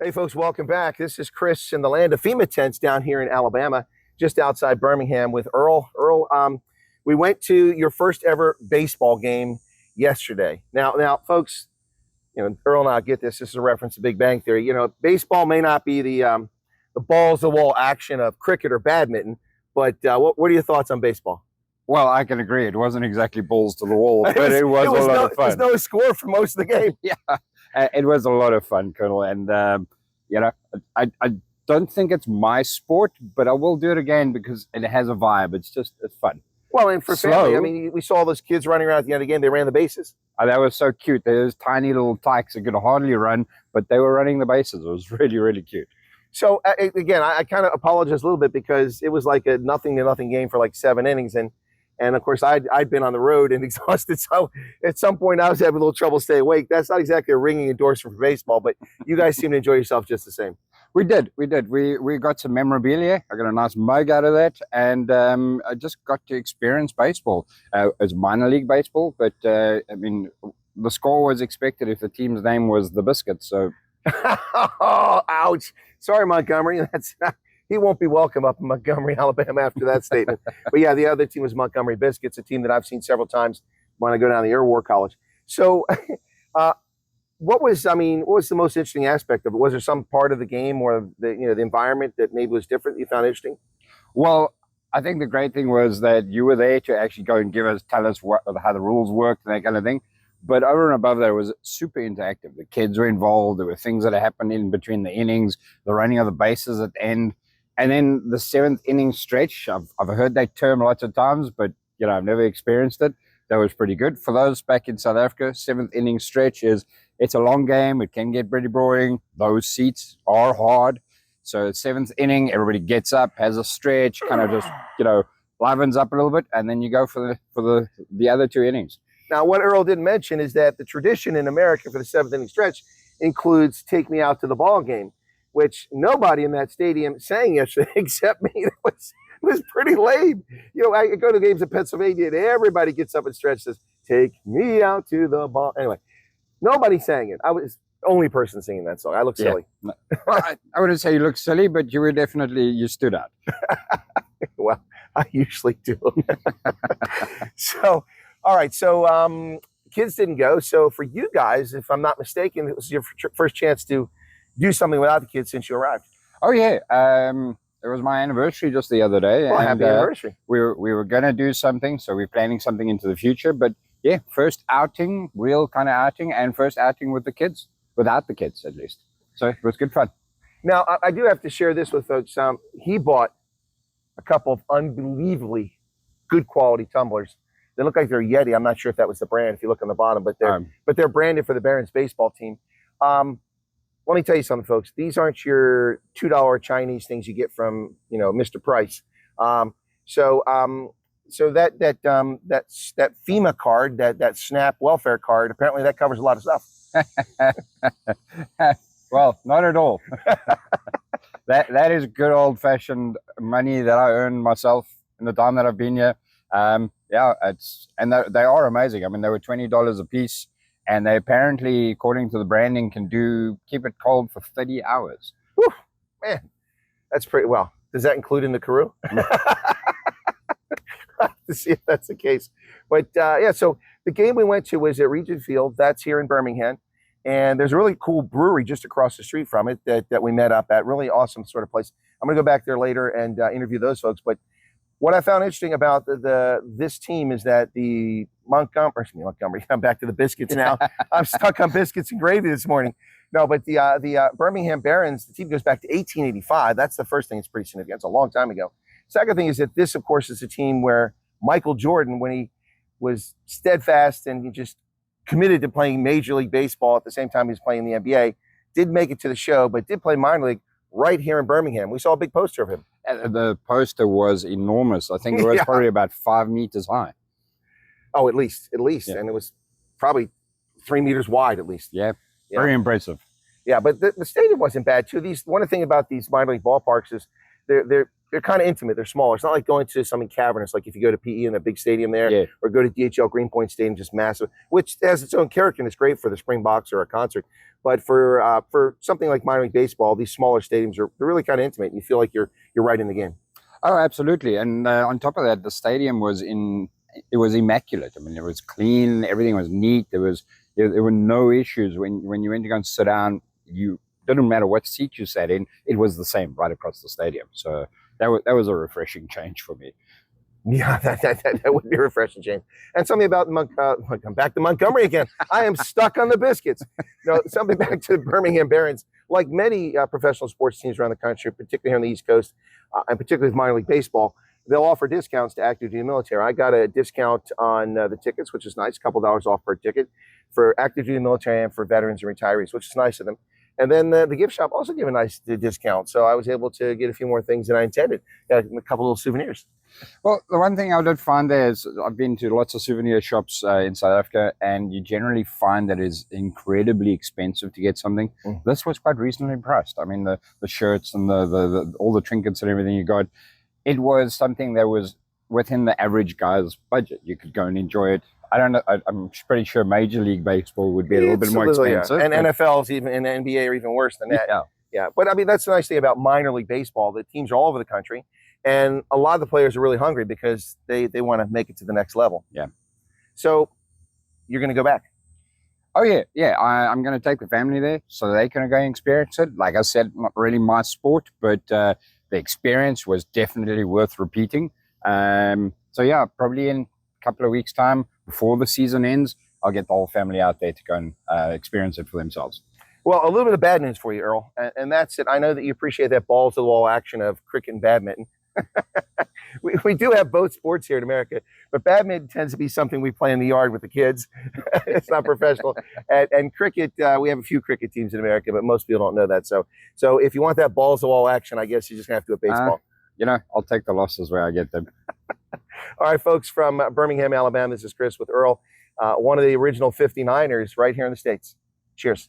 Hey, folks, welcome back. This is Chris in the land of FEMA tents down here in Alabama, just outside Birmingham with Earl. Earl, we went to your first ever baseball game yesterday. Now, folks, Earl and I get this. This is a reference to Big Bang Theory. Baseball may not be the balls to the wall action of cricket or badminton, but what are your thoughts on baseball? Well, I can agree. It wasn't exactly balls to the wall, but it was a lot of fun. There's no score for most of the game. Yeah, it was a lot of fun, Colonel. And, I don't think it's my sport, but I will do it again because it has a vibe. It's fun. Well, and for family, I mean, we saw those kids running around at the end of the game. They ran the bases. That was so cute. Those tiny little tykes that could hardly run, but they were running the bases. It was really, really cute. So, again, I kind of apologize a little bit because it was like a 0-0 game for like 7 innings. And of course, I'd been on the road and exhausted. So at some point, I was having a little trouble staying awake. That's not exactly a ringing endorsement for baseball, but you guys seem to enjoy yourself just the same. We did. We got some memorabilia. I got a nice mug out of that, and I just got to experience baseball. It's minor league baseball, but I mean, the score was expected if the team's name was the Biscuits. So, oh, ouch! Sorry, Montgomery. He won't be welcome up in Montgomery, Alabama after that statement. But yeah, the other team was Montgomery Biscuits, a team that I've seen several times when I go down to Air War College. So what was the most interesting aspect of it? Was there some part of the game or the environment that maybe was different that you found interesting? Well, I think the great thing was that you were there to actually go and tell us how the rules worked and that kind of thing. But over and above that, it was super interactive. The kids were involved. There were things that happened in between the innings, the running of the bases at the end. And then the 7th inning stretch, I've heard that term lots of times, but I've never experienced it. That was pretty good. For those back in South Africa, 7th inning stretch it's a long game. It can get pretty boring. Those seats are hard. So 7th inning, everybody gets up, has a stretch, kind of just livens up a little bit, and then you go for the other 2 innings. Now, what Earl didn't mention is that the tradition in America for the 7th inning stretch includes "Take Me Out to the Ball Game," which nobody in that stadium sang yesterday except me. It was pretty lame. I go to games in Pennsylvania and everybody gets up and says, "Take me out to the ball." Anyway, nobody sang it. I was the only person singing that song. I look silly. Yeah. I wouldn't say you look silly, but you stood out. Well, I usually do. So, all right. So kids didn't go. So for you guys, if I'm not mistaken, it was your first chance to do something without the kids since you arrived. Oh yeah, it was my anniversary just the other day. Well, happy anniversary. We were gonna do something, so we're planning something into the future. But yeah, first outing, real kind of outing, and first outing with the kids, without the kids at least. So it was good fun. Now I do have to share this with folks. He bought a couple of unbelievably good quality tumblers. They look like they're Yeti. I'm not sure if that was the brand. If you look on the bottom, but they're branded for the Barons baseball team. Let me tell you something, folks. These aren't your $2 Chinese things you get from, Mr. Price. So that FEMA card, that SNAP welfare card, apparently that covers a lot of stuff. Well, not at all. That is good old-fashioned money that I earned myself in the time that I've been here. They are amazing. I mean, they were $20 a piece. And they apparently, according to the branding, can keep it cold for 30 hours. Whew, man, that's pretty well. Does that include in the Karoo? To see if that's the case. But yeah, so the game we went to was at Regent Field. That's here in Birmingham. And there's a really cool brewery just across the street from it that we met up at. Really awesome sort of place. I'm going to go back there later and interview those folks. But what I found interesting about this team is that the Montgomery, I'm back to the Biscuits now. I'm stuck on biscuits and gravy this morning. No, but the Birmingham Barons, the team goes back to 1885. That's the first thing that's pretty significant. It's a long time ago. Second thing is that this, of course, is a team where Michael Jordan, when he was steadfast and he just committed to playing Major League Baseball at the same time he was playing the NBA, did make it to the show, but did play minor league right here in Birmingham. We saw a big poster of him. The poster was enormous. I think it was probably about 5 meters high. Oh, at least. Yeah. And it was probably 3 meters wide, at least. Yeah. Very impressive. Yeah, but the stadium wasn't bad too. One of the things about these minor league ballparks is they're kind of intimate. They're smaller. It's not like going to something cavernous, like if you go to PE in a big stadium there, Yeah. or go to DHL Greenpoint Stadium, just massive, which has its own character and it's great for the Springboks or a concert. But for something like minor league baseball, these smaller stadiums they're really kind of intimate. And you feel like you're right in the game. Oh, absolutely. And on top of that, the stadium was immaculate. I mean, it was clean. Everything was neat. There were no issues when you went to go and sit down. You didn't matter what seat you sat in. It was the same right across the stadium. So that was a refreshing change for me. Yeah, that would be a refreshing change. And something about come back to Montgomery again. I am stuck on the biscuits. No, something back to the Birmingham Barons. Like many professional sports teams around the country, particularly here on the East Coast, and particularly with minor league baseball, they'll offer discounts to active duty military. I got a discount on the tickets, which is nice, a couple dollars off per ticket for active duty military and for veterans and retirees, which is nice of them. And then the gift shop also gave a nice discount. So I was able to get a few more things than I intended. Got a couple little souvenirs. Well, the one thing I did find there is I've been to lots of souvenir shops in South Africa, and you generally find that it's incredibly expensive to get something. This was quite reasonably priced. I mean, the shirts and the all the trinkets and everything you got, it was something that was within the average guy's budget. You could go and enjoy it. I don't know. I'm pretty sure Major League Baseball would be a little bit more expensive. Yeah. And NFL's even, and the NBA are even worse than that. Yeah. But I mean, that's the nice thing about minor league baseball. The teams are all over the country, and a lot of the players are really hungry because they want to make it to the next level. Yeah. So you're going to go back? Oh yeah. I'm going to take the family there so they can go and experience it. Like I said, not really my sport, but the experience was definitely worth repeating. So yeah, probably in a couple of weeks' time, before the season ends, I'll get the whole family out there to go and experience it for themselves. Well, a little bit of bad news for you, Earl, and that's it. I know that you appreciate that balls-to-the-wall action of cricket and badminton. we do have both sports here in America, but badminton tends to be something we play in the yard with the kids. It's not professional. And cricket, we have a few cricket teams in America, but most people don't know that. So if you want that balls-to-the-wall action, I guess you're just going to have to do a baseball. I'll take the losses where I get them. All right, folks, from Birmingham, Alabama, this is Chris with Earl, one of the original 59ers right here in the States. Cheers.